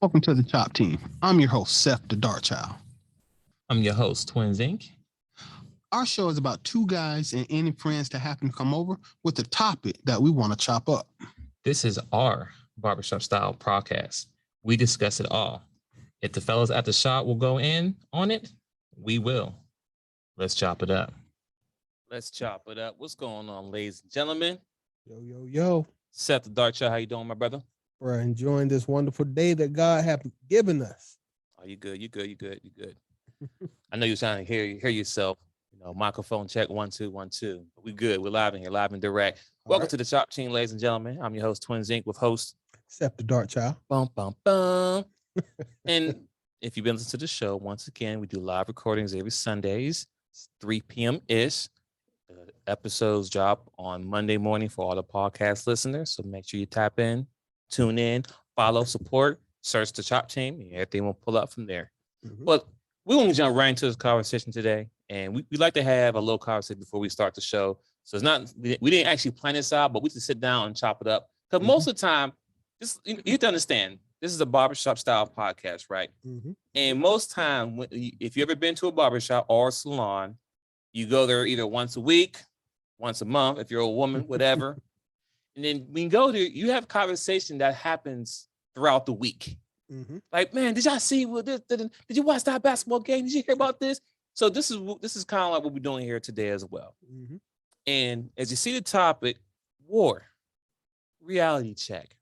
Welcome to the Chop Team. I'm your host, Seth the Dark Child. I'm your host, twinsinc. Our show is about two guys and any friends that happen to come over with a topic that we want to chop up. This is our barbershop style podcast. We discuss it all. If the fellas at the shop will go in on it, we will. Let's chop it up. Let's chop it up. What's going on, ladies and gentlemen? Yo. Seth the Dark Child, how you doing, my brother? We're enjoying this wonderful day that God has given us. Oh, you good. I know you're trying to hear yourself. Microphone check 1 2 1 2. We good. We're live in here, live and direct. Welcome to the Chop Team, ladies and gentlemen. I'm your host, twinsinc, with host Seth the Dark Child. Bum bum bum. And if you've been listening to the show, once again, we do live recordings every Sundays, 3 p.m. ish. Episodes drop on Monday morning for all the podcast listeners. So make sure you tap in, tune in, follow, support, search the Chop Team, and everything will pull up from there. But we're going to jump right into this conversation today. And we like to have a little conversation before we start the show. So it's not, we didn't actually plan this out, but we just sit down and chop it up. Because most of the time, you have to understand, this is a barbershop style podcast, right? And most time, if you ever been to a barbershop or a salon, you go there either once a week, once a month, if you're a woman, whatever. And then when you go there, you have conversation that happens throughout the week. Like, man, did y'all see what this? Did you watch that basketball game? Did you hear about this? So this is kind of like what we're doing here today as well. And as you see the topic, war, reality check.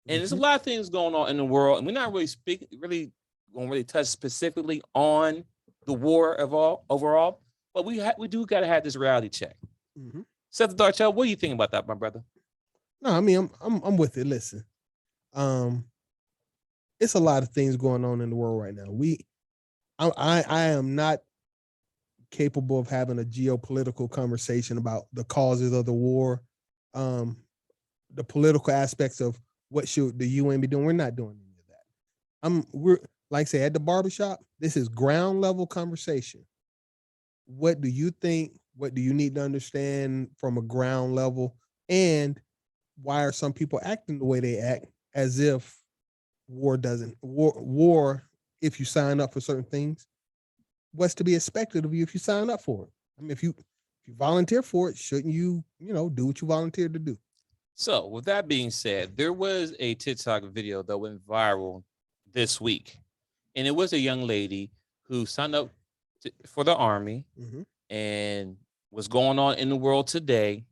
And there's a lot of things going on in the world, and we're not really going to touch specifically on the war overall, but we do got to have this reality check. Seth the Dark Child, what do you think about that, my brother? No, I mean I'm with it. Listen, it's a lot of things going on in the world right now. I am not capable of having a geopolitical conversation about the causes of the war, the political aspects of what should the UN be doing. We're not doing any of that. We're like I say at the barbershop. This is ground level conversation. What do you think? What do you need to understand from a ground level? And why are some people acting the way they act as if war, if you sign up for certain things, what's to be expected of you if you sign up for it? I mean, if you volunteer for it, shouldn't you, do what you volunteered to do? So with that being said, there was a TikTok video that went viral this week. And it was a young lady who signed up for the army and what's going on in the world today.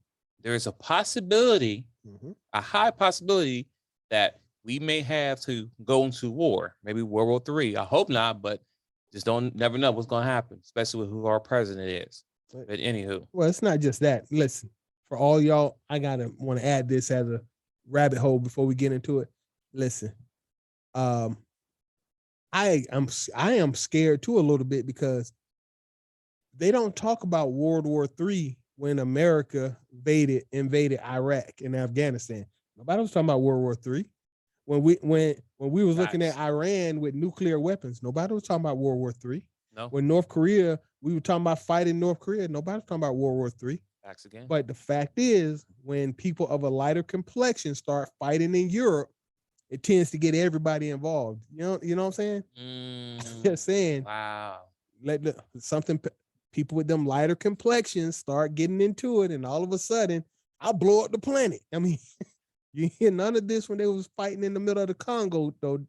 There is a possibility, a high possibility that we may have to go into war, maybe World War III. I hope not, but just never know what's going to happen, especially with who our president is. But anywho. Well, it's not just that. Listen, for all y'all, I want to add this as a rabbit hole before we get into it. Listen, I am scared too a little bit because they don't talk about World War III when America invaded Iraq and Afghanistan. Nobody was talking about World War III. When we was looking at Iran with nuclear weapons, nobody was talking about World War III. No. When North Korea, we were talking about fighting North Korea, nobody was talking about World War III. Facts again. But the fact is, when people of a lighter complexion start fighting in Europe, it tends to get everybody involved. You know what I'm saying? Just saying. Wow. People with them lighter complexions start getting into it, and all of a sudden, I'll blow up the planet. I mean, you hear none of this when they was fighting in the middle of the Congo, though.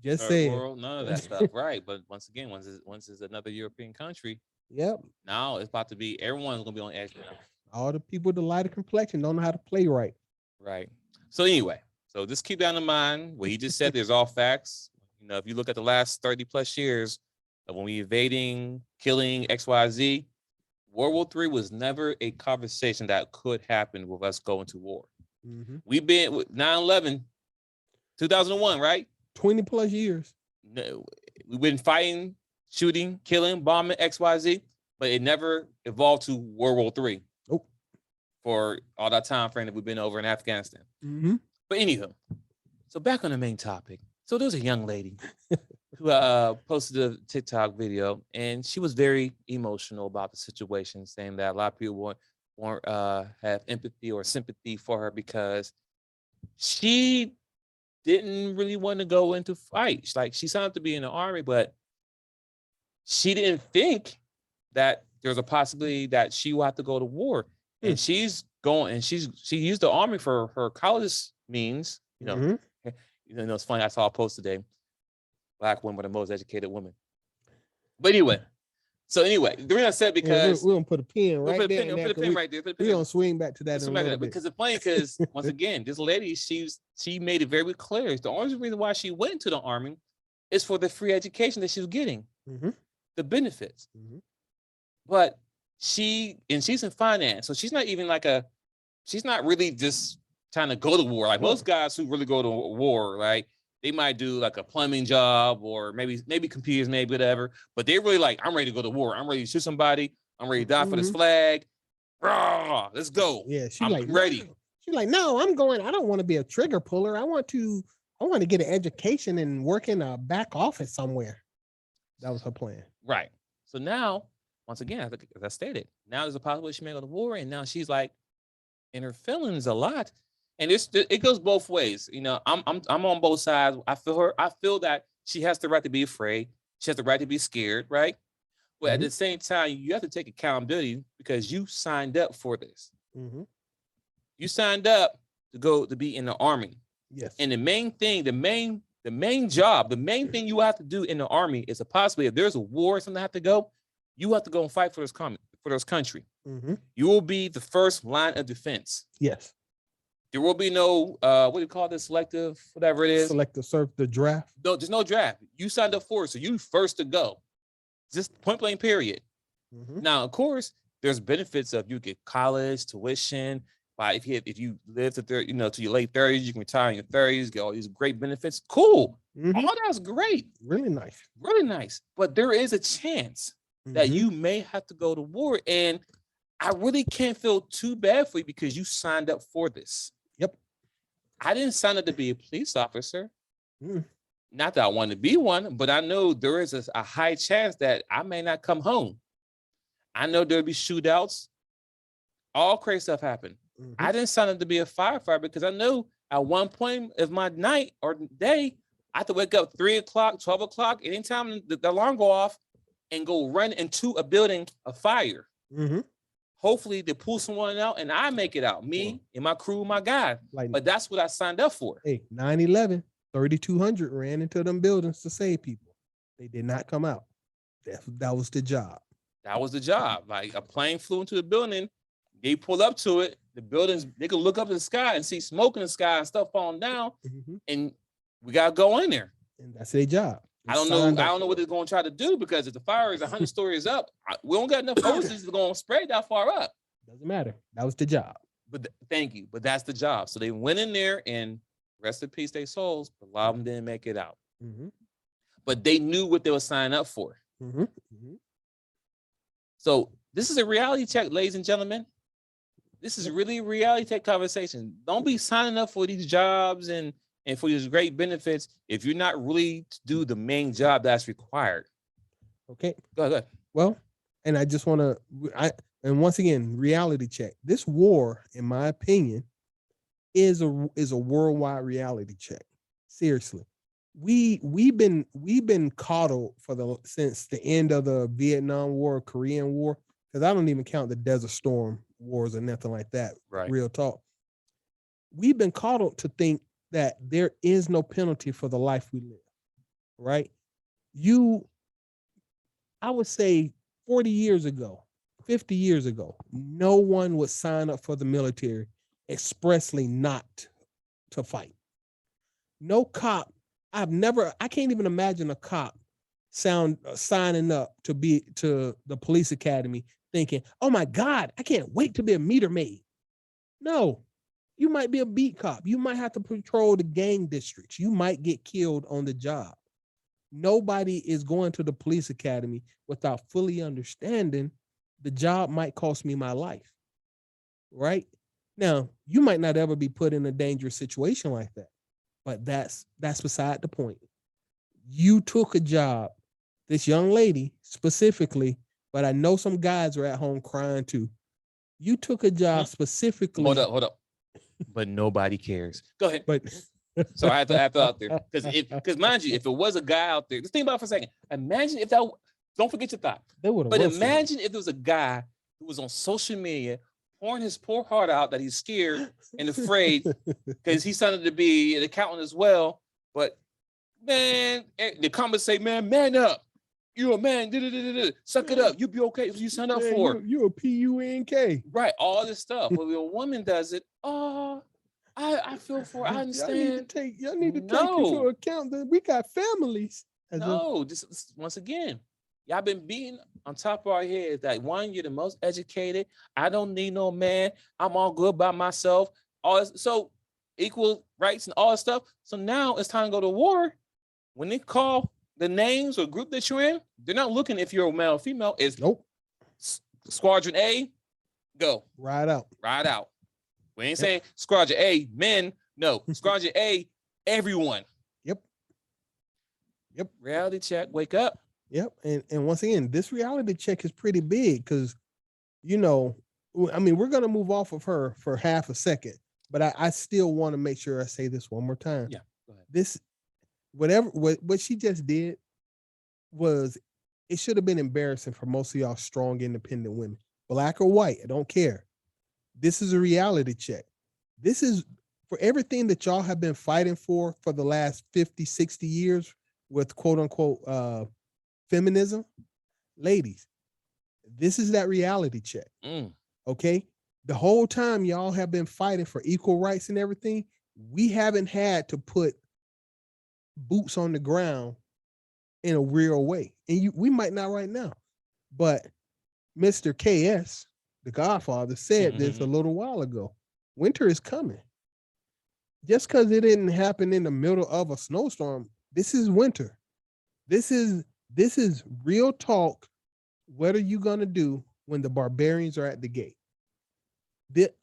Just saying. World, none of that stuff, right? But once again, once it's another European country, now it's about to be, everyone's gonna be on edge now. All the people with the lighter complexion don't know how to play right. Right. So anyway, just keep that in mind. What he just said, there's all facts. If you look at the last 30 plus years of when we invading, killing XYZ, World War III was never a conversation that could happen with us going to war. We've been with 9/11, 2001, right? 20 plus years. No, we've been fighting, shooting, killing, bombing, XYZ, but it never evolved to World War III. Nope. For all that time frame that we've been over in Afghanistan. But anywho, so back on the main topic. So there's a young lady who posted a TikTok video, and she was very emotional about the situation, saying that a lot of people won't have empathy or sympathy for her because she didn't really want to go into fights. Like she signed up to be in the army, but she didn't think that there's a possibility that she will have to go to war. And she's going, and she used the army for her college means. You know, it's funny. I saw a post today. Black women are the most educated women. But anyway, the reason I said because we're gonna put a pin right there. We're gonna swing back to that in a little bit. Because it's funny because once again, this lady, she made it very clear. The only reason why she went into the army is for the free education that she was getting, the benefits. But she's in finance, so she's not even she's not really just trying to go to war. Like most guys who really go to war, right? They might do like a plumbing job or maybe computers, maybe whatever. But they're really like, I'm ready to go to war. I'm ready to shoot somebody. I'm ready to die for this flag. Rah, let's go. Yeah, I'm ready. She's like, no, I'm going. I don't want to be a trigger puller. I want to get an education and work in a back office somewhere. That was her plan. Right. So now, once again, as I stated, now there's a possibility she may go to war, and now she's like in her feelings a lot. And it goes both ways. You know, I'm on both sides. I feel that she has the right to be afraid. She has the right to be scared, right? But at the same time, you have to take accountability because you signed up for this. You signed up to be in the army. Yes. And the main thing, the main job, the main thing you have to do in the army is a possibility. If there's a war or something that have to go, you have to go and fight for this country. You will be the first line of defense. Yes. There will be no, what do you call this, selective, whatever it is? Selective serve, the draft? No, there's no draft. You signed up for it, so you first to go. Just point blank, period. Now, of course, there's benefits of you get college, tuition. If you live to your late 30s, you can retire in your 30s, get all these great benefits. Cool. All that's great. Really nice. Really nice. But there is a chance that you may have to go to war. And I really can't feel too bad for you because you signed up for this. Yep. I didn't sign up to be a police officer. Not that I want to be one, but I know there is a high chance that I may not come home. I know there'll be shootouts. All crazy stuff happen. I didn't sign up to be a firefighter because I know at one point of my night or day, I have to wake up 3 o'clock, 12 o'clock, anytime the alarm go off and go run into a building of fire. Hopefully they pull someone out and I make it out, me and my crew, my guy. But that's what I signed up for. Hey, 9/11, 3,200 ran into them buildings to save people. They did not come out. That was the job. That was the job. Like a plane flew into the building. They pull up to it. The buildings, they could look up in the sky and see smoke in the sky and stuff falling down. And we got to go in there. And that's their job. I don't know what they're going to try to do because if the fire is 100 stories up, we don't got enough hoses to go and spread that far up. Doesn't matter. That was the job. But thank you. But that's the job. So they went in there and rest in peace, their souls. But a lot of them didn't make it out. But they knew what they were signing up for. So this is a reality check, ladies and gentlemen. This is really a reality check conversation. Don't be signing up for these jobs and for these great benefits if you're not really to do the main job that's required. Okay. Go ahead. Well, and I just want to, and once again, reality check. This war, in my opinion, is a worldwide reality check. Seriously, we've been coddled since the end of the Vietnam War, Korean War, because I don't even count the Desert Storm wars or nothing like that. Right. Real talk. We've been coddled to think that there is no penalty for the life we live. Right? I would say 40 years ago, 50 years ago, no one would sign up for the military expressly not to fight. No cop. I can't even imagine a cop signing up to the police academy thinking, oh my God, I can't wait to be a meter maid. No, you might be a beat cop. You might have to patrol the gang districts. You might get killed on the job. Nobody is going to the police academy without fully understanding the job might cost me my life. Right? Now, you might not ever be put in a dangerous situation like that, but that's beside the point. You took a job, this young lady specifically, but I know some guys are at home crying too. You took a job specifically. Hold up. But nobody cares. Go ahead. But So I have to out there because mind you, if it was a guy out there, just think about it for a second. Imagine if that. Don't forget your thought. They would have. But imagine if there was a guy who was on social media pouring his poor heart out that he's scared and afraid because he started to be an accountant as well. But man, the comments say, man up. You're a man. Suck it up. You'll be okay if you sign up for. You're a PUNK. Right. All this stuff. But when a woman does it, I feel for. I understand. Y'all need to take into account that we got families. Just once again, y'all been beating on top of our heads that one, you're the most educated. I don't need no man. I'm all good by myself. So equal rights and all that stuff. So now it's time to go to war. When they call the names or group that you're in, they're not looking if you're a male or female. It's Squadron A, go. Ride out. We ain't saying Squadron A, men. No, Squadron A, everyone. Yep. Reality check, wake up. Yep. And once again, this reality check is pretty big because, you know, I mean, we're going to move off of her for half a second, but I still want to make sure I say this one more time. Yeah, go ahead. This, what she just did was, it should have been embarrassing for most of y'all strong, independent women, black or white. I don't care. This is a reality check. This is for everything that y'all have been fighting for the last 50, 60 years with quote unquote, feminism. Ladies, this is that reality check. Okay. The whole time y'all have been fighting for equal rights and everything, we haven't had to put boots on the ground in a real way. And we might not right now, but Mr. KS, the Godfather, said this a little while ago. Winter is coming. Just because it didn't happen in the middle of a snowstorm, this is winter. This is real talk. What are you going to do when the barbarians are at the gate?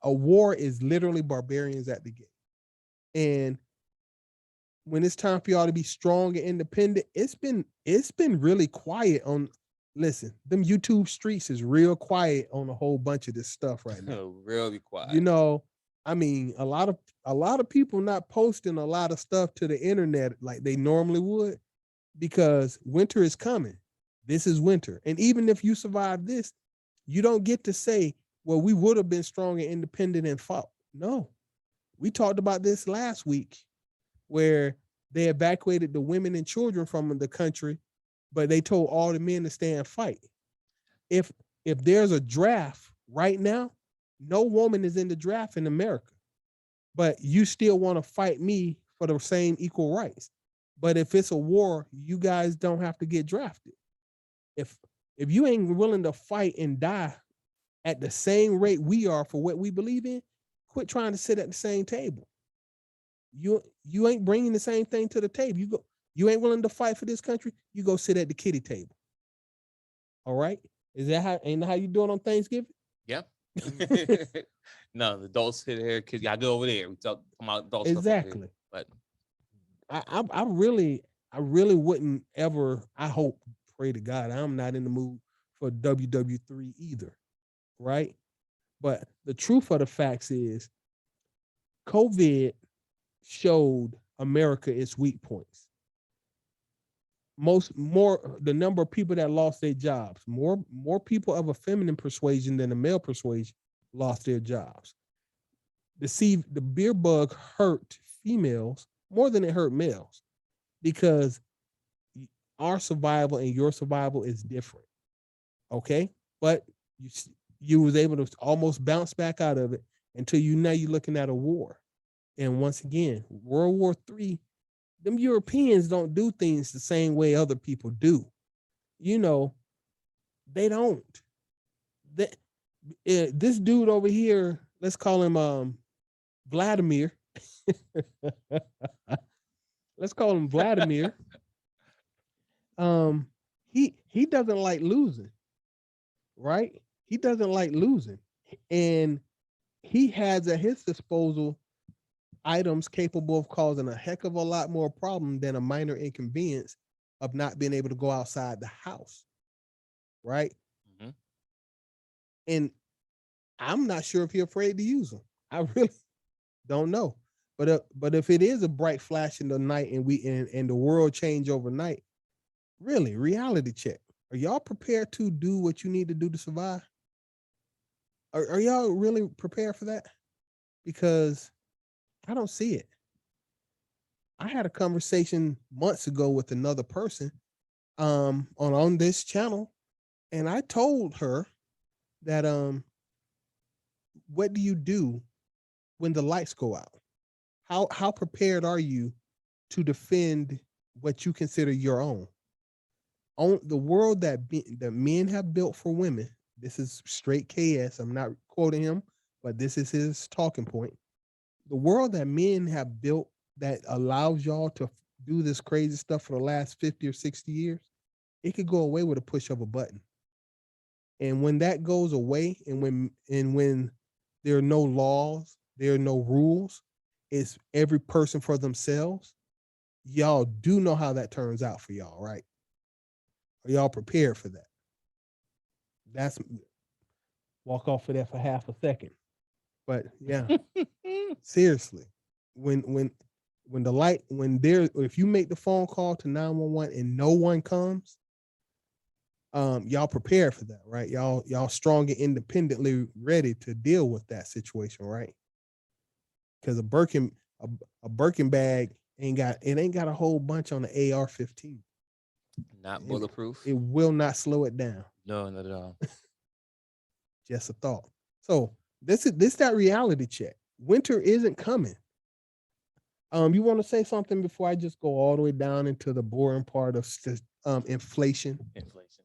A war is literally barbarians at the gate. And when it's time for y'all to be strong and independent, it's been really quiet on, listen, them YouTube streets is real quiet on a whole bunch of this stuff right now. Really quiet. You know, I mean, a lot of people not posting a lot of stuff to the internet like they normally would because winter is coming. This is winter. And even if you survive this, you don't get to say, well, we would have been strong and independent and fought. No. We talked about this last week where they evacuated the women and children from the country, but they told all the men to stay and fight. If there's a draft right now, no woman is in the draft in America, but you still want to fight me for the same equal rights. But if it's a war, you guys don't have to get drafted. If you ain't willing to fight and die at the same rate we are for what we believe in, quit trying to sit at the same table. You ain't bringing the same thing to the table. You ain't willing to fight for this country, you go sit at the kiddie table. All right? Ain't that how you doing on Thanksgiving? Yeah. No, the adults sit here, kids, y'all go over there. We talk about adult exactly. Stuff. But I really wouldn't ever, I hope, pray to God, I'm not in the mood for WW3 either. Right? But the truth of the facts is COVID showed America its weak points. The number of people that lost their jobs, more people of a feminine persuasion than a male persuasion lost their jobs. The beer bug hurt females more than it hurt males because our survival and your survival is different. Okay? But you was able to almost bounce back out of it until you're looking at a war. And once again, World War III, them Europeans don't do things the same way other people do. You know, they don't. This dude over here, let's call him Vladimir. Let's call him Vladimir. He doesn't like losing, right? He doesn't like losing. And he has at his disposal items capable of causing a heck of a lot more problem than a minor inconvenience of not being able to go outside the house. Right? Mm-hmm. And I'm not sure if he's afraid to use them. I really don't know. But if it is a bright flash in the night and and the world change overnight, really, reality check. Are y'all prepared to do what you need to do to survive? Are y'all really prepared for that? Because I don't see it. I had a conversation months ago with another person on this channel, and I told her that what do you do when the lights go out? How prepared are you to defend what you consider your own? On the world that men have built for women, this is straight KS. I'm not quoting him, but this is his talking point. The world that men have built that allows y'all to do this crazy stuff for the last 50 or 60 years, it could go away with a push of a button. And when that goes away, and when there are no laws, there are no rules, it's every person for themselves. Y'all do know how that turns out for y'all, right? Are y'all prepared for that? That's walk off of that for half a second. But yeah, seriously, when if you make the phone call to 911 and no one comes, y'all prepared for that, right? Y'all strong and independently ready to deal with that situation, right? Because a Birkin bag ain't got a whole bunch on the AR-15. Not bulletproof. It will not slow it down. No, not at all. Just a thought. So this that reality check. Winter isn't coming. You want to say something before I just go all the way down into the boring part of inflation?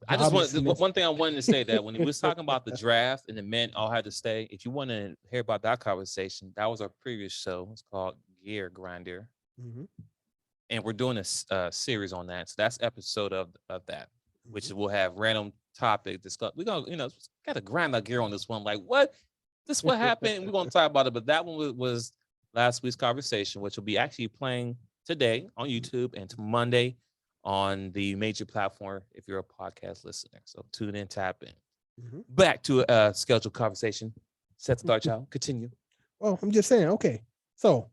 I just want one thing I wanted to say that when he was talking about the draft and the men all had to stay. If you want to hear about that conversation, that was our previous show. It's called Gear Grinder, and we're doing a series on that. So that's episode of that, which will have random topic discuss. We're gonna got to grind our gear on this one. Like what? This what happened? We're gonna talk about it. But that one was last week's conversation, which will be actually playing today on YouTube and to Monday on the major platform if you're a podcast listener. So tune in, tap in. Back to a scheduled conversation. Seth the Dark Child, continue. Well, I'm just saying, okay. So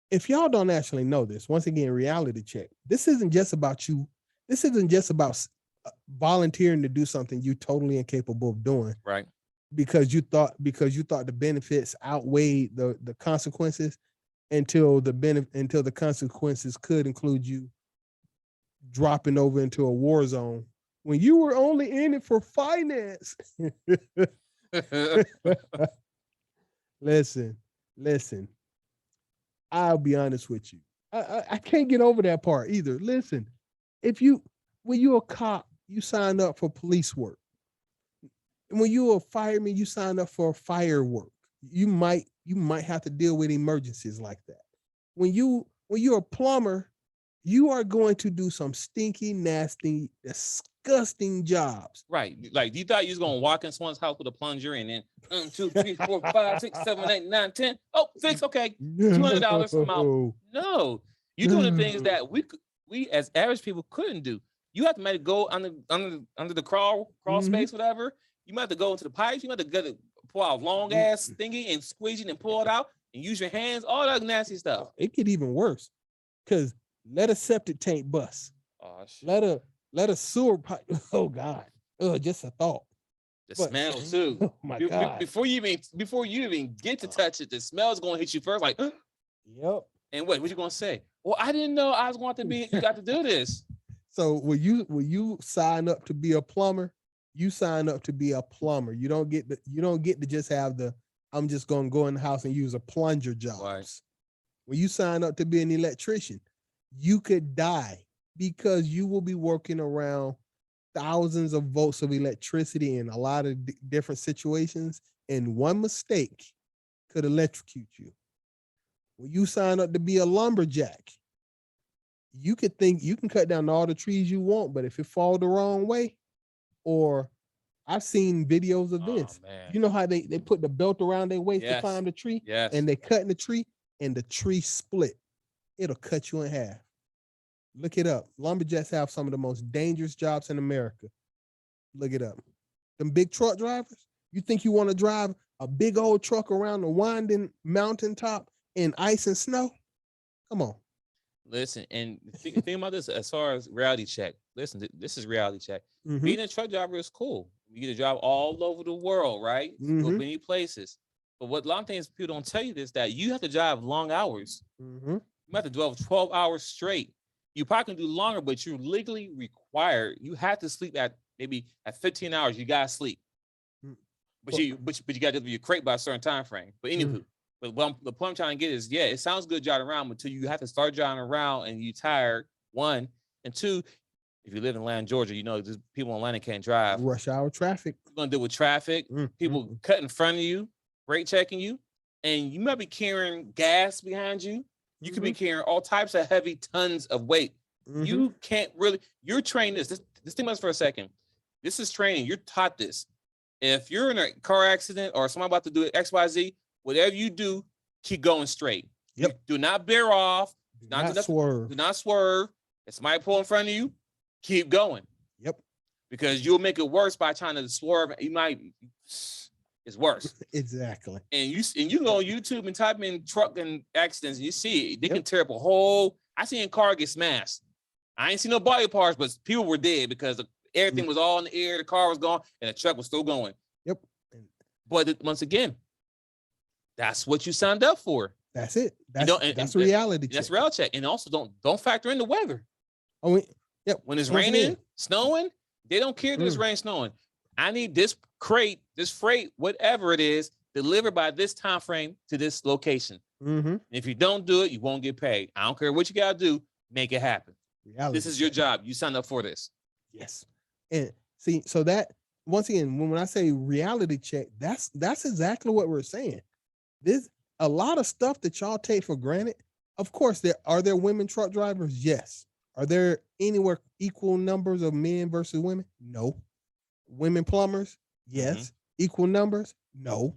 if y'all don't actually know this, once again, reality check. This isn't just about you. This isn't just about volunteering to do something you're totally incapable of doing. Right. Because you thought the benefits outweighed the consequences until the consequences could include you dropping over into a war zone when you were only in it for finance. Listen. I'll be honest with you. I can't get over that part either. Listen, when you're a cop, you sign up for police work. When you're a fireman, you sign up for fire work. You might have to deal with emergencies like that. When you're a plumber, you are going to do some stinky, nasty, disgusting jobs. Right. Like you thought you was gonna walk in someone's house with a plunger and then 1, 2, 3, 4, 5, 6, 7, 8, 9, 10. Oh, fix. Okay, $200 from out. No, you're doing the things that we as average people couldn't do. You have to maybe go under the crawl space, whatever. You might have to go into the pipes. You might have to pull out long ass thingy and squeeze it and pull it out and use your hands. All that nasty stuff. It get even worse, because let a septic tank bust. Oh shit. Let a sewer pipe. Oh God. Just a thought. The smell too. Oh my God. Before you even get to touch it, the smell is gonna hit you first. Like, yep. And what you gonna say? Well, I didn't know I was going to be. You got to do this. So when you sign up to be a plumber, you sign up to be a plumber. You don't get to just have I'm just gonna go in the house and use a plunger jobs. Right. When you sign up to be an electrician, you could die because you will be working around thousands of volts of electricity in a lot of different situations, and one mistake could electrocute you. When you sign up to be a lumberjack, you could think you can cut down all the trees you want, but if it falls the wrong way, or I've seen videos of this. Man. You know how they put the belt around their waist to climb the tree? Yes. And they cut in the tree and the tree split. It'll cut you in half. Look it up. Lumberjacks have some of the most dangerous jobs in America. Look it up. Them big truck drivers, you think you want to drive a big old truck around the winding mountaintop in ice and snow? Come on. Listen, and think about this as far as reality check. Listen, this is reality check. Mhm. Being a truck driver is cool. You get a job all over the world, right? Go Mhm. many places. But what a lot of things people don't tell you is that you have to drive long hours. Mhm. You have to drive 12 hours straight. You probably can do longer, but you're legally required. You have to sleep at maybe at 15 hours. You gotta sleep. Mm. But you gotta do your crate by a certain time frame. But anywho, but the point I'm trying to get is, yeah, it sounds good driving around until you have to start driving around and you tired. One and two, if you live in Atlanta, Georgia, you know just people in Atlanta can't drive. Rush hour traffic. You're gonna deal with traffic. People cut in front of you, brake checking you, and you might be carrying gas behind you. You could be carrying all types of heavy tons of weight. You can't really. You're trained this. This thing about for a second. This is training. You're taught this. If you're in a car accident or someone about to do XYZ, whatever you do, keep going straight. Yep. Do not veer off. Do not swerve. Do not swerve. If somebody pull in front of you, keep going. Yep. Because you'll make it worse by trying to swerve. You might. It's worse. Exactly. And you go on YouTube and type in truck and accidents, and you see it. They can tear up a whole. I seen a car get smashed. I ain't seen no body parts, but people were dead because everything was all in the air. The car was gone, and the truck was still going. Yep. But once again, that's what you signed up for. That's it. That's reality check. That's reality check. And also don't factor in the weather. Oh, yep. When it's raining, snowing, they don't care that it's rain, snowing. I need this crate, this freight, whatever it is, delivered by this time frame to this location. If you don't do it, you won't get paid. I don't care what you gotta do, make it happen. Reality this is your job. You signed up for this. Yes. And see, so that once again, when I say reality check, that's exactly what we're saying. This a lot of stuff that y'all take for granted. Of course, are there women truck drivers? Yes. Are there anywhere equal numbers of men versus women? No. Women plumbers? Yes. Equal numbers? No.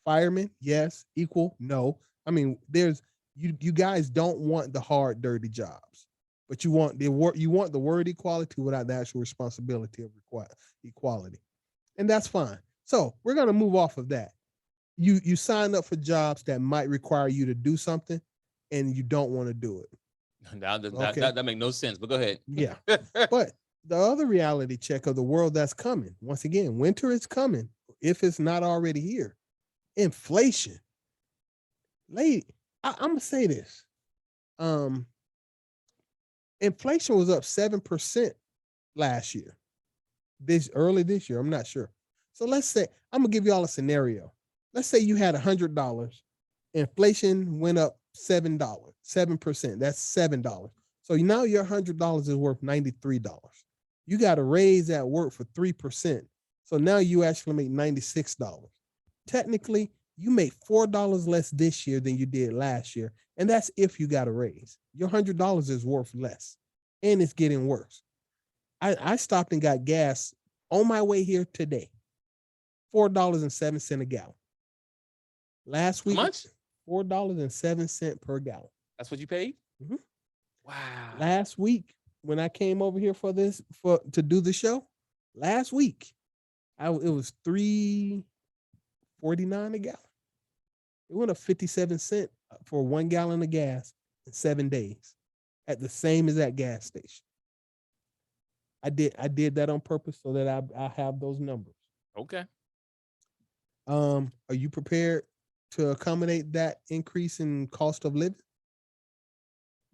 Firemen? Yes. Equal? No. I mean, there's you guys don't want the hard, dirty jobs, but you want the word equality without the actual responsibility of equality, and that's fine. So we're gonna move off of that. You sign up for jobs that might require you to do something, and you don't want to do it. That makes no sense. But go ahead. Yeah, but the other reality check of the world that's coming. Once again, winter is coming if it's not already here. Inflation. I'm gonna say this. Inflation was up 7% last year. Early this year, I'm not sure. So let's say I'm gonna give y'all a scenario. Let's say you had $100. Inflation went up $7, 7%. That's $7. So now your $100 is worth $93. You got a raise at work for 3%. So now you actually make $96. Technically, you make $4 less this year than you did last year. And that's if you got a raise. Your $100 is worth less. And it's getting worse. I stopped and got gas on my way here today. $4.07 a gallon. Last week, how much? $4.07 per gallon. That's what you paid? Wow. Last week, when I came over here to do the show, last week, it was $3.49 a gallon. It went up 57 cents for 1 gallon of gas in 7 days at the same exact gas station. I did that on purpose so that I have those numbers. Okay. Are you prepared to accommodate that increase in cost of living?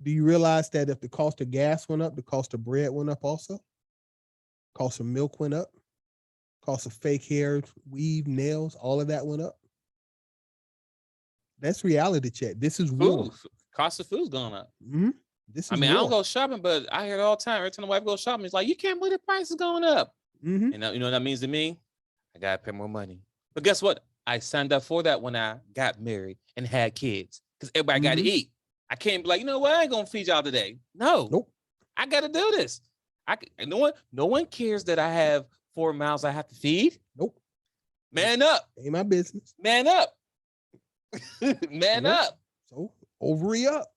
Do you realize that if the cost of gas went up, the cost of bread went up also? Cost of milk went up. Cost of fake hair, weave, nails, all of that went up. That's reality check. This is war. Cost of food's going up. This is I don't go shopping, but I hear it all the time. Every time my wife goes shopping, it's like, you can't believe the price is going up. And you know what that means to me? I got to pay more money. But guess what? I signed up for that when I got married and had kids because everybody got to eat. I can't be like, you know what? I ain't going to feed y'all today. No. Nope. I got to do this. No one cares that I have 4 mouths I have to feed. Nope. Man up. Ain't my business. Man up. Man up. So ovary up.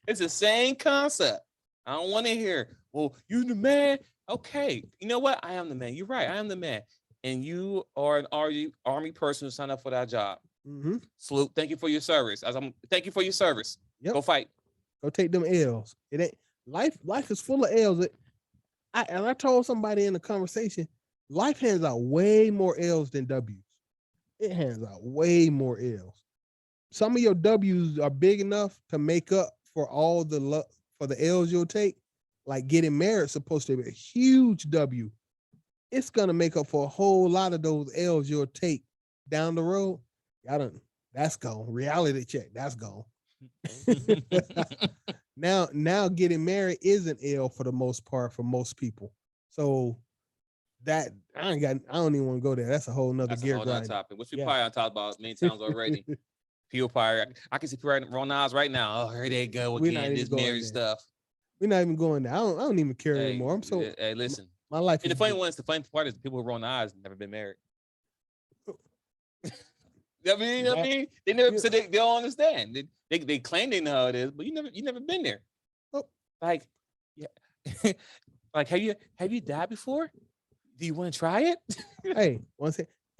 It's the same concept. I don't want to hear, well, you the man. Okay. You know what? I am the man. You're right. I am the man. and you are an army person who signed up for that job. Mm-hmm. Salute. Thank you for your service. Thank you for your service. Yep. Go fight. Go take them L's. It ain't life. Life is full of L's. I told somebody in the conversation, life hands out way more L's than W's. It hands out way more L's. Some of your W's are big enough to make up for all the for the L's you'll take. Like getting married is supposed to be a huge W. It's gonna make up for a whole lot of those L's you'll take down the road. That's gone. Reality check. That's gone. Now getting married is an L for the most part for most people. So that I don't even want to go there. That's a whole nother gear grind topic, which we probably on talked about many times already. People probably, I can see people writing eyes right now. Oh, here they go again. This marriage stuff. We're not even going there. I don't even care anymore. I'm so. Hey, listen. My life. And the funny part is people who roll eyes never been married. I mean, they never said they don't understand. They claim they know how it is, but you never been there. Oh. Like, yeah, like have you died before? Do you want to try it? Hey,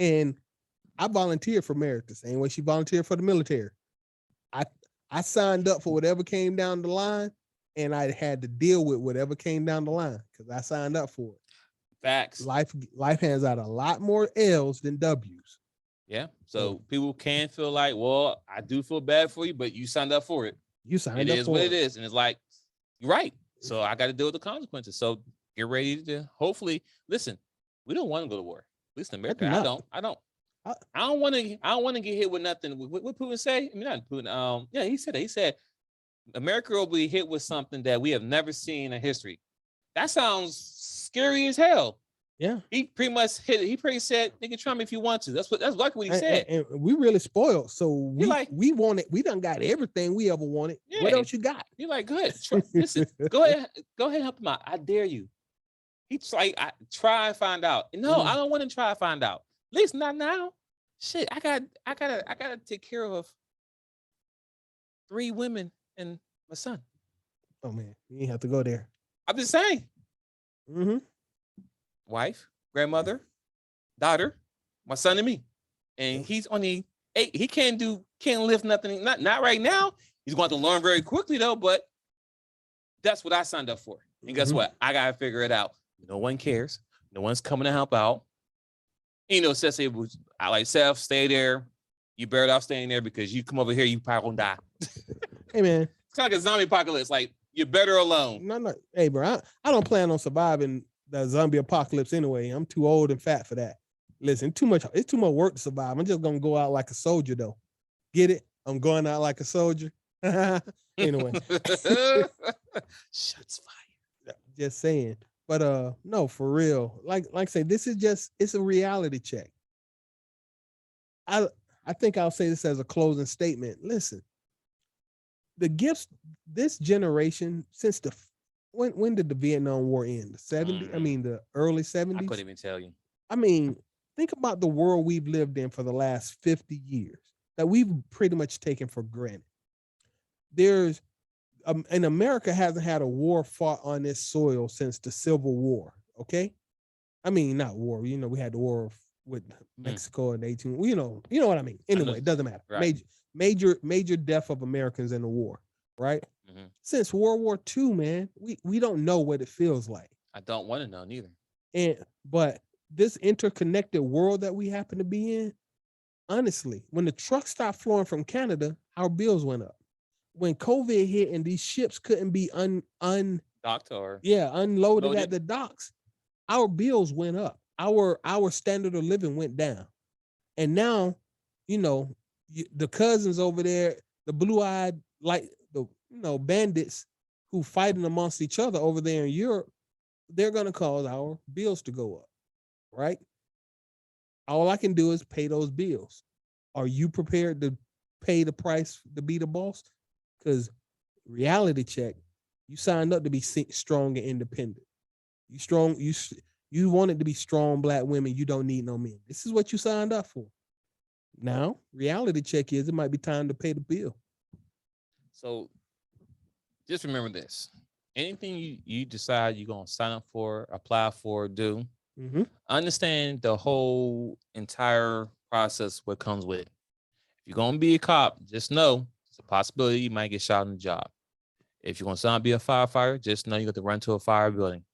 and I volunteered for marriage the same way she volunteered for the military. I signed up for whatever came down the line, and I had to deal with whatever came down the line because I signed up for it. Facts. Life hands out a lot more L's than W's. Yeah. So people can feel like, well, I do feel bad for you, but you signed up for it. You signed up for it. It is what it is. And it's like, you're right. So I got to deal with the consequences. So get ready to hopefully listen. We don't want to go to war. At least in America. I don't want to get hit with nothing. What Putin say? I mean, not Putin. Yeah, he said America will be hit with something that we have never seen in history. That sounds scary as hell. Yeah, he pretty much hit it. He pretty said, "Nigga, try me if you want to." That's like what he said. And we really spoiled. So we wanted. We done got everything we ever wanted. Yeah. What else you got? He like, go ahead. Listen, go ahead and help him out. I dare you. He's like, try and find out. No, I don't want to try and find out. At least not now. Shit, I gotta take care of 3 women and my son. Oh man, you ain't have to go there. I'm just saying. Mm-hmm. Wife, grandmother, daughter, my son, and me. And he's only 8. He can't lift nothing. Not right now. He's going to learn very quickly though. But that's what I signed up for. And guess what? I gotta figure it out. No one cares. No one's coming to help out. Cecily was, I like Seth, stay there. You better off staying there because you come over here, you probably gonna die. Hey man, it's kind of like a zombie apocalypse. Like you're better alone. No. Hey bro, I don't plan on surviving the zombie apocalypse anyway. I'm too old and fat for that. Listen, it's too much work to survive. I'm just gonna go out like a soldier though. Get it? I'm going out like a soldier. Anyway. Shots fired. Just saying. But no, for real. Like I say, it's a reality check. I think I'll say this as a closing statement. Listen, the gifts this generation since when did the Vietnam War end? The 70s? I mean, the early 70s? I couldn't even tell you. I mean, think about the world we've lived in for the last 50 years that we've pretty much taken for granted. And America hasn't had a war fought on this soil since the Civil War, okay? I mean, not war. We had the war with Mexico in 18. You know what I mean. Anyway, it doesn't matter. Right. Major death of Americans in the war, right? Mm-hmm. Since World War II, man, we don't know what it feels like. I don't want to know neither. But this interconnected world that we happen to be in, honestly, when the trucks stopped flowing from Canada, our bills went up. When COVID hit and these ships couldn't be unloaded at the docks, our bills went up. Our standard of living went down. And now, the cousins over there, the blue-eyed, like the bandits who fighting amongst each other over there in Europe, they're gonna cause our bills to go up, right? All I can do is pay those bills. Are you prepared to pay the price to be the boss? Because reality check, you signed up to be strong and independent. You strong. You wanted to be strong Black women. You don't need no men. This is what you signed up for. Now, reality check is it might be time to pay the bill. So, just remember this: anything you decide you're gonna sign up for, apply for, do, Understand the whole entire process, what comes with it. If you're gonna be a cop, just know it's a possibility you might get shot on the job. If you're gonna sign to be a firefighter, just know you got to run to a fire building.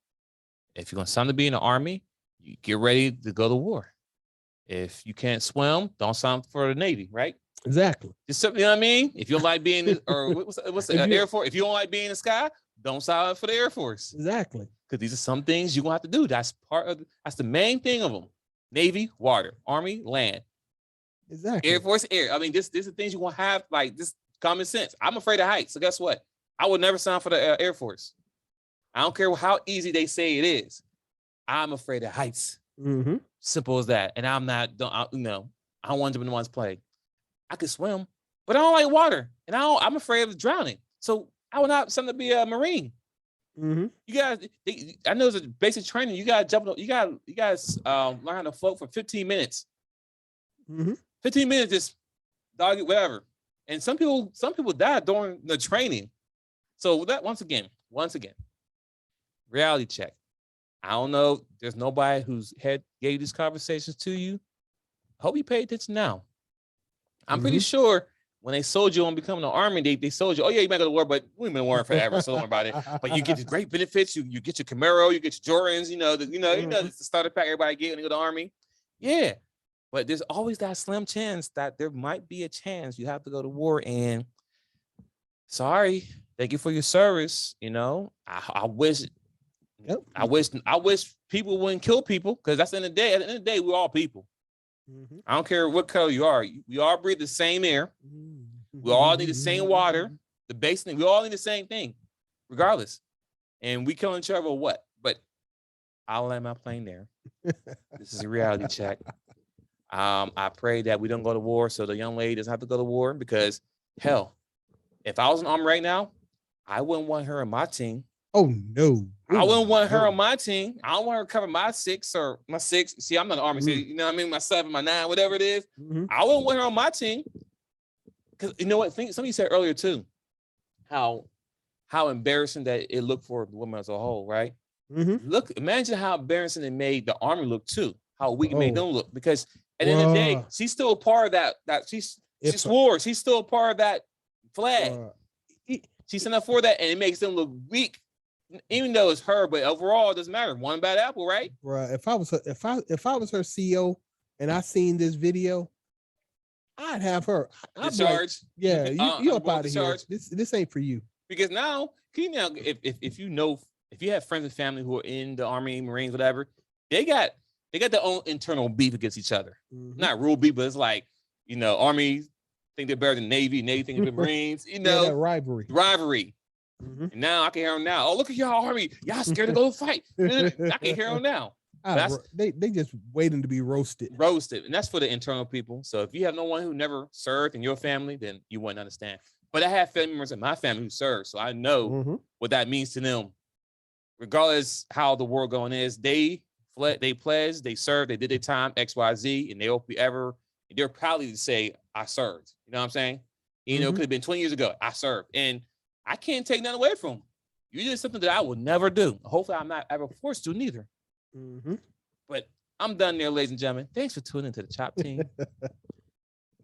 If you're gonna sign to be in the Army, you get ready to go to war. If you can't swim, don't sign for the Navy, right? Exactly. Just something, you know what I mean? If you don't like being, or what's the Air Force? If you don't like being in the sky, don't sign up for the Air Force. Exactly. Because these are some things you're gonna have to do. That's that's the main thing of them. Navy, water, Army, land. Exactly. Air Force, air. I mean, this are things you're gonna have, like this common sense. I'm afraid of heights. So guess what? I would never sign for the Air Force. I don't care how easy they say it is. I'm afraid of heights. Simple as that. And I'm not, I don't want to be the ones playing. I could swim, but I don't like water. And I'm afraid of drowning. So I would not something to be a Marine. You guys, I know it's a basic training. You gotta jump. You guys learn how to float for 15 minutes. 15 minutes, just dog it, whatever. And some people die during the training. So that once again, reality check. I don't know. There's nobody who's gave these conversations to you. I hope you pay attention now. I'm pretty sure when they sold you on becoming an Army, they sold you, oh yeah, you might go to war, but we've been warring forever, so don't worry about it. But you get the great benefits. You get your Camaro, you get your Jordans, it's the starter pack everybody get when they go to the Army. Yeah. But there's always that slim chance that there might be a chance you have to go to war. And sorry, thank you for your service. I wish people wouldn't kill people, because that's at the end of the day, we're all people. I don't care what color you are. We all breathe the same air. We all need the same water. The basic thing. We all need the same thing, regardless. And we kill each other or what? But I'll land my plane there. This is a reality check. I pray that we don't go to war, so the young lady doesn't have to go to war, because hell, if I was in the Army right now, I wouldn't want her on my team. Oh no. I wouldn't want her on my team. I don't want her to cover my six. See, I'm not an Army, so you know what I mean? My 7, my 9, whatever it is. I wouldn't want her on my team. Because you know what? Somebody said earlier too, how embarrassing that it looked for the women as a whole, right? Look, imagine how embarrassing it made the Army look too. How weak it made them look. Because at the end of the day, she's still a part of that she swore. She's still a part of that flag. She signed up for that, and it makes them look weak. Even though it's her, but overall, it doesn't matter. One bad apple, right? Right. If I was her CEO and I seen this video, I'd have her. I'd discharge. Yeah, you up out of here. This ain't for you. Because now, if you have friends and family who are in the Army, Marines, whatever, they got their own internal beef against each other. Not real beef, but it's like, Army think they're better than Navy think they're Marines. That rivalry. And now I can hear them now. Oh, look at y'all Army. Y'all scared to go fight. I can hear them now. They just waiting to be roasted. And that's for the internal people. So if you have no one who never served in your family, then you wouldn't understand. But I have family members in my family who serve, so I know what that means to them. Regardless how the war going is, they fled, they pledged, they served, they did their time, XYZ, and they're proudly to say, I served. You know what I'm saying? It could have been 20 years ago. I served. And I can't take nothing away from them. You did something that I will never do. Hopefully, I'm not ever forced to neither. But I'm done there, ladies and gentlemen. Thanks for tuning into the Chop Team.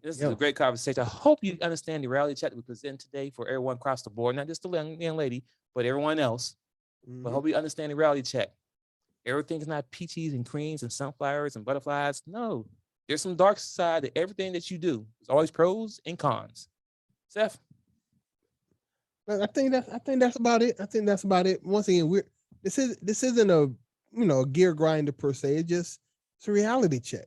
This is a great conversation. I hope you understand the reality check that we present today for everyone across the board, not just the young lady, but everyone else. But I hope you understand the reality check. Everything's not peaches and creams and sunflowers and butterflies. No, there's some dark side to everything that you do. There's always pros and cons. Seth? I think that's about it. Once again, this isn't a gear grinder per se. It's a reality check.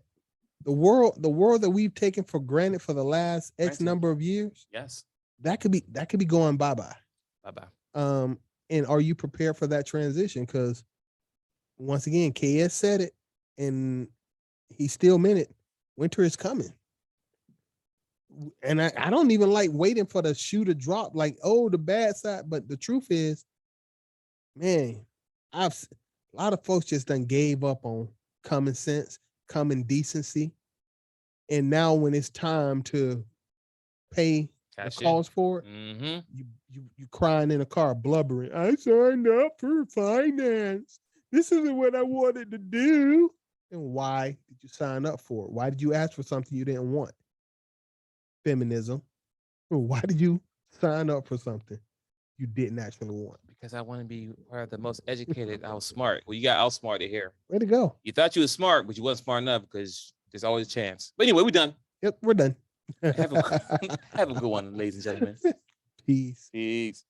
The world that we've taken for granted for the last X number of years. Yes. That could be going bye-bye. Bye-bye. And are you prepared for that transition? Because once again, KS said it and he still meant it. Winter is coming. And I don't even like waiting for the shoe to drop, like, the bad side. But the truth is, man, a lot of folks just done gave up on common sense, common decency. And now when it's time to pay the cost for it, you crying in a car, blubbering. I signed up for finance. This isn't what I wanted to do. And why did you sign up for it? Why did you ask for something you didn't want? Feminism. Why did you sign up for something you didn't actually want? Because I want to be part of the most educated. I was smart. Well, you got outsmarted here. Way to go. You thought you were smart, but you wasn't smart enough because there's always a chance. But anyway, we're done. Yep, we're done. Have a good one, ladies and gentlemen. Peace. Peace.